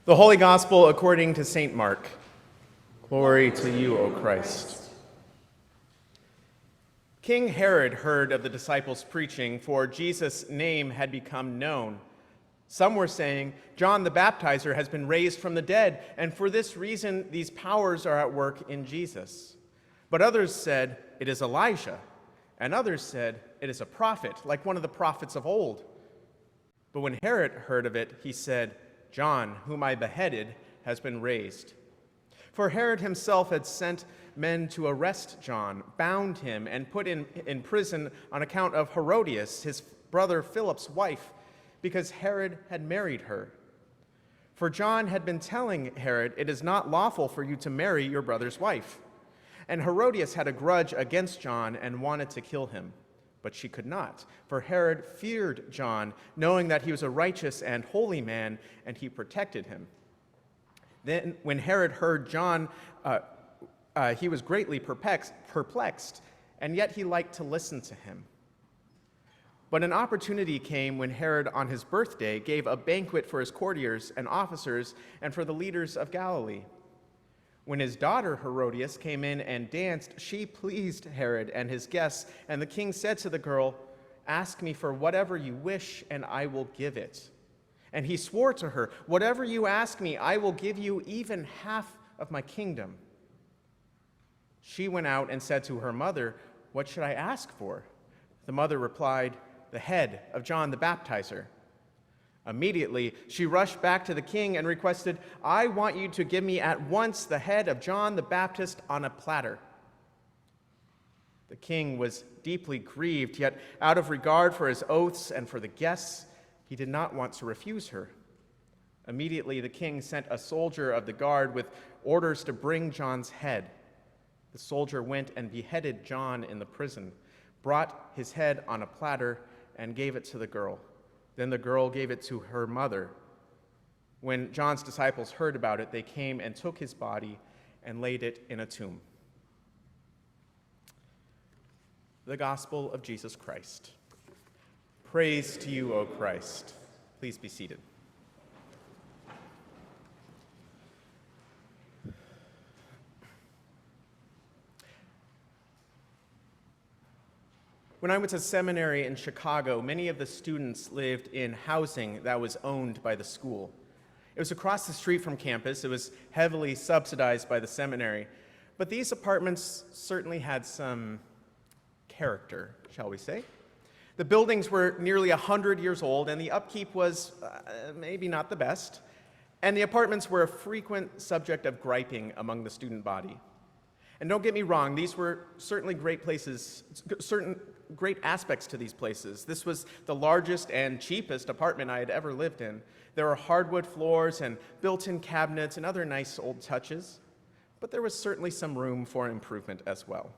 The Holy Gospel according to St. Mark. Glory to you, O Christ. King Herod heard of the disciples' preaching, for Jesus' name had become known. Some were saying, John the Baptizer has been raised from the dead, and for this reason these powers are at work in Jesus. But others said, it is Elijah. And others said, it is a prophet, like one of the prophets of old. But when Herod heard of it, he said, John, whom I beheaded, has been raised. For Herod himself had sent men to arrest John, bound him, and put in prison on account of Herodias, his brother Philip's wife, because Herod had married her. For John had been telling Herod, it is not lawful for you to marry your brother's wife. And Herodias had a grudge against John and wanted to kill him. But she could not, for Herod feared John, knowing that he was a righteous and holy man, and he protected him. Then, when Herod heard John, he was greatly perplexed, and yet he liked to listen to him. But an opportunity came when Herod, on his birthday, gave a banquet for his courtiers and officers and for the leaders of Galilee. When his daughter Herodias came in and danced, she pleased Herod and his guests, and the king said to the girl, ask me for whatever you wish, and I will give it. And he swore to her, whatever you ask me, I will give you even half of my kingdom. She went out and said to her mother, what should I ask for? The mother replied, the head of John the Baptizer. Immediately, she rushed back to the king and requested, I want you to give me at once the head of John the Baptist on a platter. The king was deeply grieved, yet out of regard for his oaths and for the guests, he did not want to refuse her. Immediately, the king sent a soldier of the guard with orders to bring John's head. The soldier went and beheaded John in the prison, brought his head on a platter, and gave it to the girl. Then the girl gave it to her mother. When John's disciples heard about it, they came and took his body and laid it in a tomb. The Gospel of Jesus Christ. Praise to you, O Christ. Please be seated. When I went to seminary in Chicago, many of the students lived in housing that was owned by the school. It was across the street from campus. It was heavily subsidized by the seminary. But these apartments certainly had some character, shall we say. The buildings were nearly 100 years old, and the upkeep was maybe not the best. And the apartments were a frequent subject of griping among the student body. And don't get me wrong, these were certainly great places, certain great aspects to these places. This was the largest and cheapest apartment I had ever lived in. There were hardwood floors and built-in cabinets and other nice old touches, but there was certainly some room for improvement as well.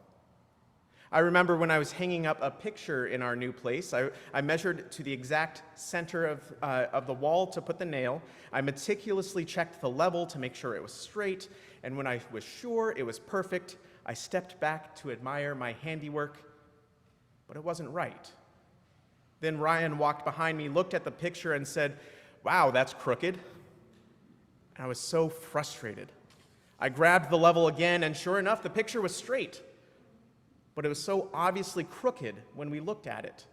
I remember when I was hanging up a picture in our new place, I measured to the exact center of the wall to put the nail. I meticulously checked the level to make sure it was straight, and when I was sure it was perfect, I stepped back to admire my handiwork, but it wasn't right. Then Ryan walked behind me, looked at the picture, and said, wow, that's crooked. And I was so frustrated. I grabbed the level again, and sure enough, the picture was straight. But it was so obviously crooked when we looked at it.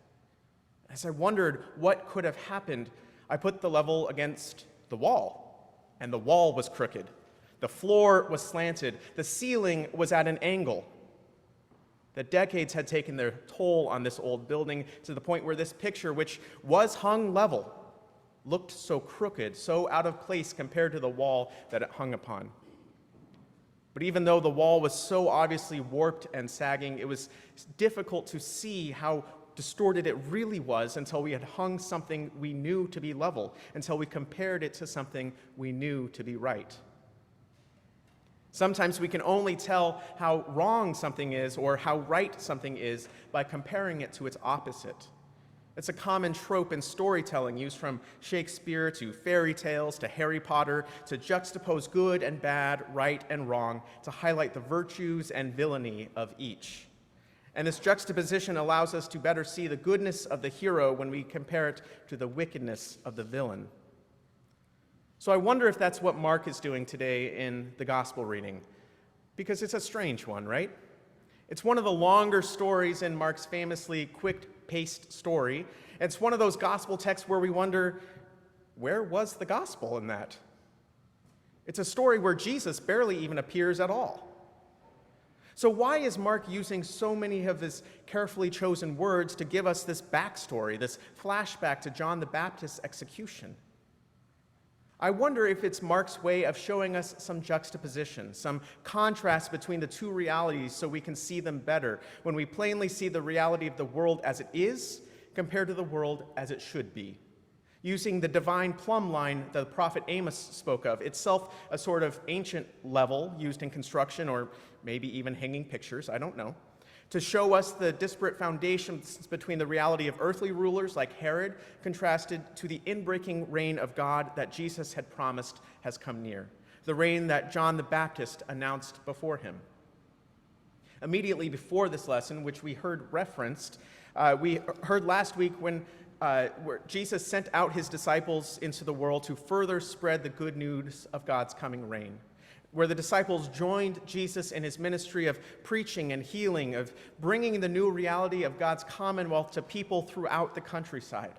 As I wondered what could have happened, I put the level against the wall, and the wall was crooked. The floor was slanted. The ceiling was at an angle. The decades had taken their toll on this old building to the point where this picture, which was hung level, looked so crooked, so out of place compared to the wall that it hung upon. But even though the wall was so obviously warped and sagging, it was difficult to see how distorted it really was until we had hung something we knew to be level, until we compared it to something we knew to be right. Sometimes we can only tell how wrong something is or how right something is by comparing it to its opposite. It's a common trope in storytelling used from Shakespeare to fairy tales to Harry Potter to juxtapose good and bad, right and wrong, to highlight the virtues and villainy of each. And this juxtaposition allows us to better see the goodness of the hero when we compare it to the wickedness of the villain. So I wonder if that's what Mark is doing today in the gospel reading, because it's a strange one, right? It's one of the longer stories in Mark's famously quick-paced story. It's one of those gospel texts where we wonder, where was the gospel in that? It's a story where Jesus barely even appears at all. So why is Mark using so many of his carefully chosen words to give us this backstory, this flashback to John the Baptist's execution? I wonder if it's Mark's way of showing us some juxtaposition, some contrast between the two realities so we can see them better, when we plainly see the reality of the world as it is compared to the world as it should be. Using the divine plumb line that the prophet Amos spoke of, itself a sort of ancient level used in construction or maybe even hanging pictures, I don't know, to show us the disparate foundations between the reality of earthly rulers like Herod contrasted to the inbreaking reign of God that Jesus had promised has come near, the reign that John the Baptist announced before him. Immediately before this lesson, which we heard referenced, we heard last week where Jesus sent out his disciples into the world to further spread the good news of God's coming reign, where the disciples joined Jesus in his ministry of preaching and healing, of bringing the new reality of God's commonwealth to people throughout the countryside.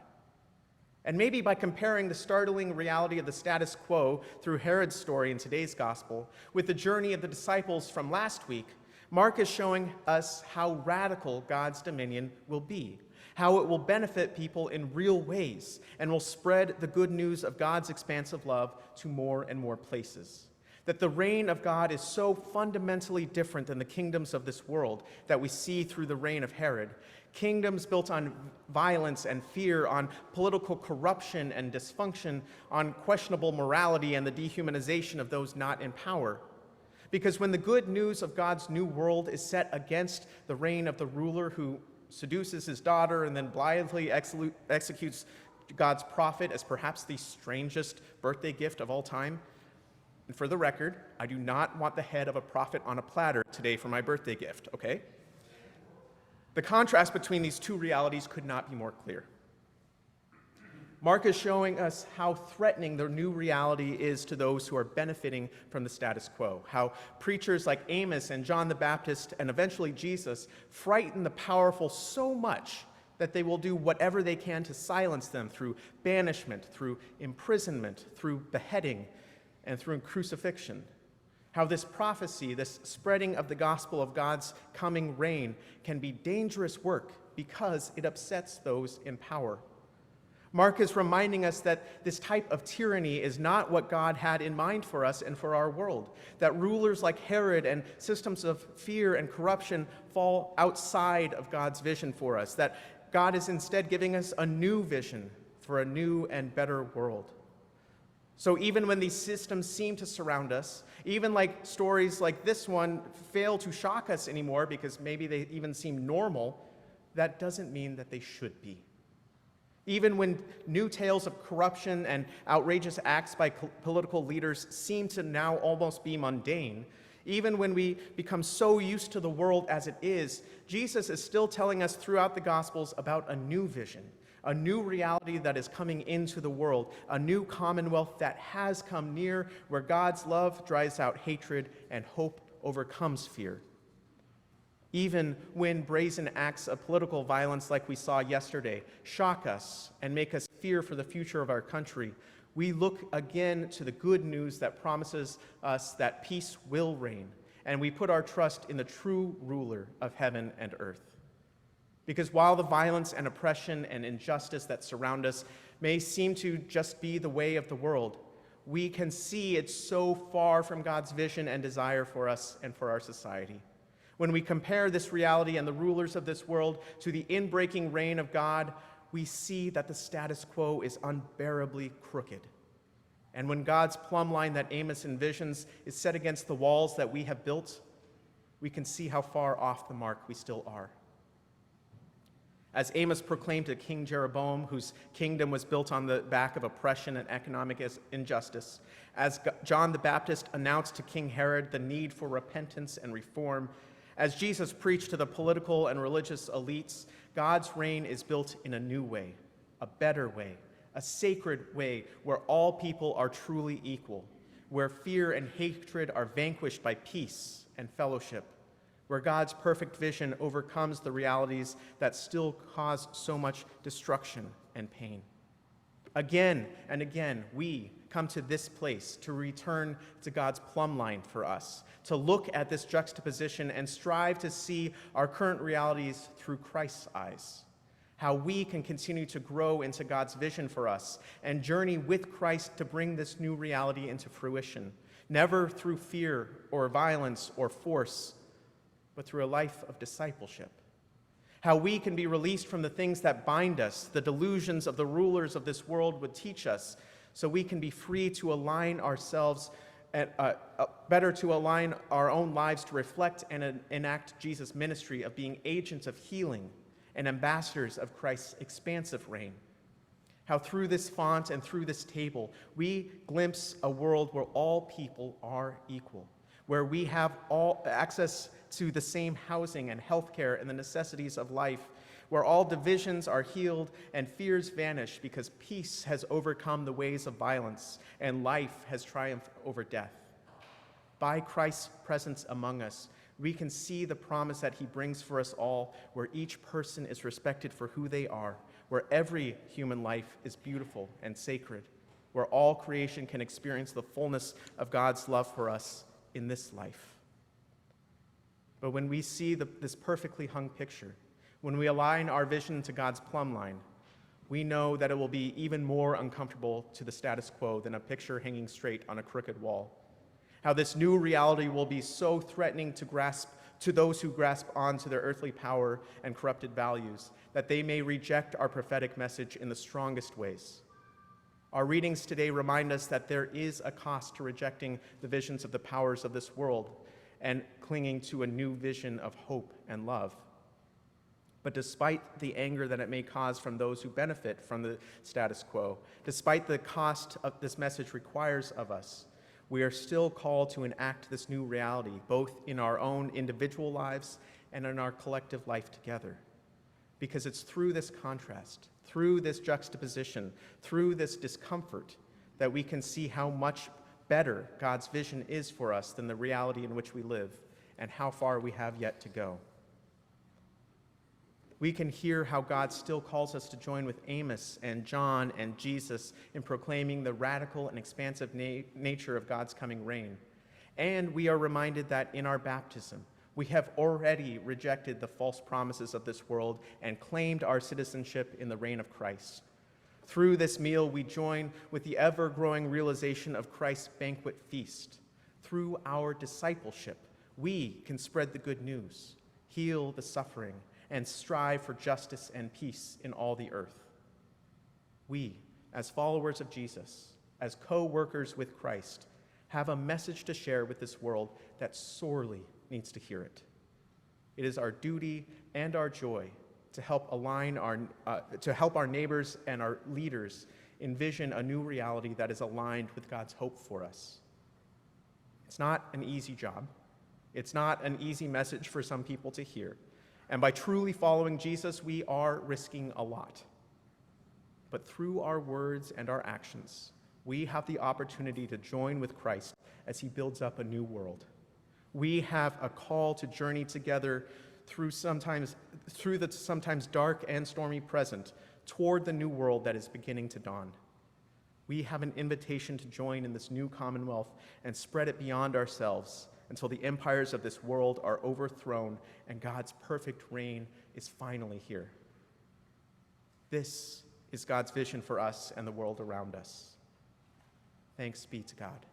And maybe by comparing the startling reality of the status quo through Herod's story in today's gospel with the journey of the disciples from last week, Mark is showing us how radical God's dominion will be, how it will benefit people in real ways, and will spread the good news of God's expansive love to more and more places. That the reign of God is so fundamentally different than the kingdoms of this world that we see through the reign of Herod. Kingdoms built on violence and fear, on political corruption and dysfunction, on questionable morality and the dehumanization of those not in power. Because when the good news of God's new world is set against the reign of the ruler who seduces his daughter and then blithely executes God's prophet as perhaps the strangest birthday gift of all time, and for the record, I do not want the head of a prophet on a platter today for my birthday gift, okay? The contrast between these two realities could not be more clear. Mark is showing us how threatening the new reality is to those who are benefiting from the status quo, how preachers like Amos and John the Baptist and eventually Jesus frighten the powerful so much that they will do whatever they can to silence them through banishment, through imprisonment, through beheading, and through crucifixion. How this prophecy, this spreading of the gospel of God's coming reign can be dangerous work because it upsets those in power. Mark is reminding us that this type of tyranny is not what God had in mind for us and for our world, that rulers like Herod and systems of fear and corruption fall outside of God's vision for us, that God is instead giving us a new vision for a new and better world. So even when these systems seem to surround us, even like stories like this one fail to shock us anymore because maybe they even seem normal, that doesn't mean that they should be. Even when new tales of corruption and outrageous acts by political leaders seem to now almost be mundane, even when we become so used to the world as it is, Jesus is still telling us throughout the Gospels about a new vision, a new reality that is coming into the world, a new commonwealth that has come near, where God's love drives out hatred and hope overcomes fear. Even when brazen acts of political violence like we saw yesterday shock us and make us fear for the future of our country, we look again to the good news that promises us that peace will reign, and we put our trust in the true ruler of heaven and earth. Because while the violence and oppression and injustice that surround us may seem to just be the way of the world, we can see it's so far from God's vision and desire for us and for our society. When we compare this reality and the rulers of this world to the inbreaking reign of God, we see that the status quo is unbearably crooked. And when God's plumb line that Amos envisions is set against the walls that we have built, we can see how far off the mark we still are. As Amos proclaimed to King Jeroboam, whose kingdom was built on the back of oppression and economic injustice, as John the Baptist announced to King Herod the need for repentance and reform, as Jesus preached to the political and religious elites, God's reign is built in a new way, a better way, a sacred way where all people are truly equal, where fear and hatred are vanquished by peace and fellowship, where God's perfect vision overcomes the realities that still cause so much destruction and pain. Again and again, we come to this place to return to God's plumb line for us, to look at this juxtaposition and strive to see our current realities through Christ's eyes, how we can continue to grow into God's vision for us and journey with Christ to bring this new reality into fruition, never through fear or violence or force, but through a life of discipleship. How we can be released from the things that bind us, the delusions of the rulers of this world would teach us, so we can be free to align ourselves, better to align our own lives to reflect and enact Jesus' ministry of being agents of healing and ambassadors of Christ's expansive reign. How through this font and through this table, we glimpse a world where all people are equal, where we have all access to the same housing and healthcare and the necessities of life, where all divisions are healed and fears vanish because peace has overcome the ways of violence and life has triumphed over death. By Christ's presence among us, we can see the promise that he brings for us all, where each person is respected for who they are, where every human life is beautiful and sacred, where all creation can experience the fullness of God's love for us in this life. But when we see this perfectly hung picture, when we align our vision to God's plumb line, we know that it will be even more uncomfortable to the status quo than a picture hanging straight on a crooked wall. How this new reality will be so threatening to those who grasp onto their earthly power and corrupted values, that they may reject our prophetic message in the strongest ways. Our readings today remind us that there is a cost to rejecting the visions of the powers of this world and clinging to a new vision of hope and love. But despite the anger that it may cause from those who benefit from the status quo, despite the cost of this message requires of us, we are still called to enact this new reality, both in our own individual lives and in our collective life together. Because it's through this contrast, through this juxtaposition, through this discomfort, that we can see how much better God's vision is for us than the reality in which we live, and how far we have yet to go. We can hear how God still calls us to join with Amos and John and Jesus in proclaiming the radical and expansive nature of God's coming reign. And we are reminded that in our baptism, we have already rejected the false promises of this world and claimed our citizenship in the reign of Christ. Through this meal, we join with the ever-growing realization of Christ's banquet feast. Through our discipleship, we can spread the good news, heal the suffering, and strive for justice and peace in all the earth. We, as followers of Jesus, as co-workers with Christ, have a message to share with this world that sorely needs to hear it. It is our duty and our joy to help our neighbors and our leaders envision a new reality that is aligned with God's hope for us. It's not an easy job. It's not an easy message for some people to hear. And by truly following Jesus, we are risking a lot. But through our words and our actions, we have the opportunity to join with Christ as he builds up a new world. We have a call to journey together through the sometimes dark and stormy present toward the new world that is beginning to dawn. We have an invitation to join in this new commonwealth and spread it beyond ourselves until the empires of this world are overthrown and God's perfect reign is finally here. This is God's vision for us and the world around us. Thanks be to God.